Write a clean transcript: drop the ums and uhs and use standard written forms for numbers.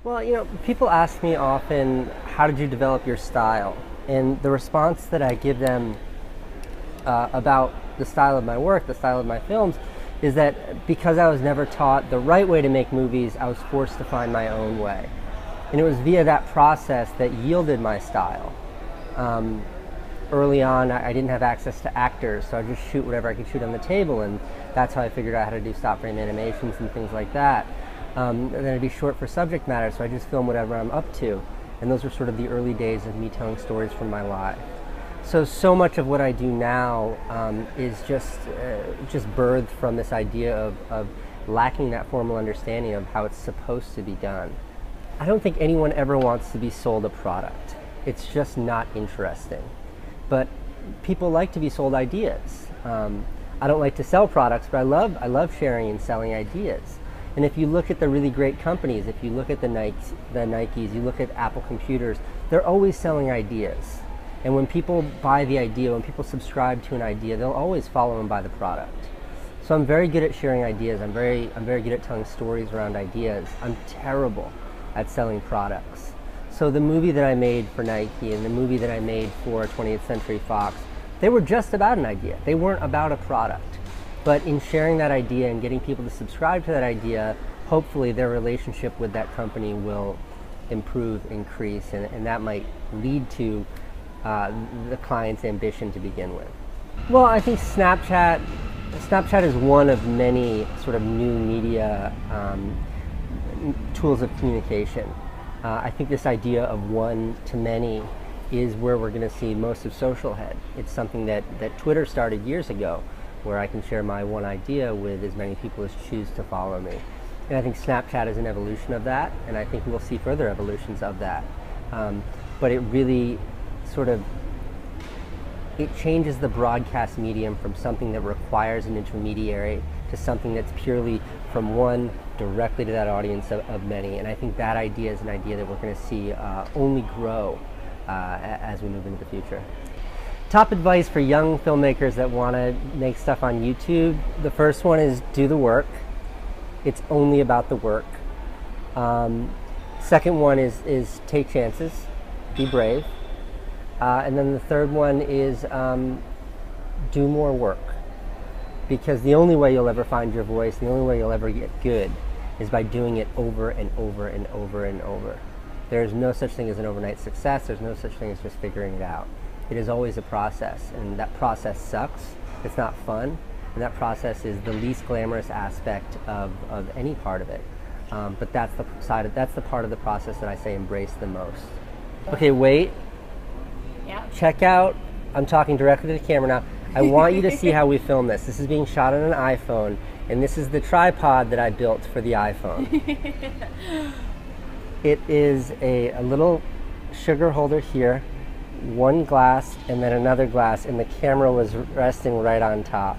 Well, people ask me often, how did you develop your style? And the response that I give them about the style of my work, the style of my films, is that because I was never taught the right way to make movies, I was forced to find my own way. And it was via that process that yielded my style. Early on, I didn't have access to actors, so I just shoot whatever I could shoot on the table, and that's how I figured out how to do stop frame animations and things like that. And then I'd be short for subject matter, so I just film whatever I'm up to. And those were sort of the early days of me telling stories from my life. So much of what I do now is just birthed from this idea of lacking that formal understanding of how it's supposed to be done. I don't think anyone ever wants to be sold a product. It's just not interesting. But people like to be sold ideas. I don't like to sell products, but I love sharing and selling ideas. And if you look at the really great companies, if you look at the Nikes, you look at Apple computers, they're always selling ideas. And when people buy the idea, when people subscribe to an idea, they'll always follow and buy the product. So I'm very good at sharing ideas. I'm very good at telling stories around ideas. I'm terrible at selling products. So the movie that I made for Nike and the movie that I made for 20th Century Fox, they were just about an idea. They weren't about a product. But in sharing that idea and getting people to subscribe to that idea, hopefully their relationship with that company will improve, increase, and that might lead to the client's ambition to begin with. Well, I think Snapchat is one of many sort of new media tools of communication. I think this idea of one to many is where we're going to see most of social head. It's something that Twitter started years ago, where I can share my one idea with as many people as choose to follow me. And I think Snapchat is an evolution of that, and I think we'll see further evolutions of that. But it really it changes the broadcast medium from something that requires an intermediary to something that's purely from one directly to that audience of many. And I think that idea is an idea that we're going to see only grow as we move into the future. Top advice for young filmmakers that want to make stuff on YouTube. The first one is do the work. It's only about the work. Second one is take chances, be brave. And then the third one is do more work. Because the only way you'll ever find your voice, the only way you'll ever get good is by doing it over and over and over and over. There's no such thing as an overnight success. There's no such thing as just figuring it out. It is always a process, and that process sucks. It's not fun, and that process is the least glamorous aspect of any part of it. But that's the part of the process that I say embrace the most. Okay, wait. Yeah. Check out. I'm talking directly to the camera now. I want you to see how we film this. This is being shot on an iPhone, and this is the tripod that I built for the iPhone. It is a little sugar holder here, one glass, and then another glass, and the camera was resting right on top.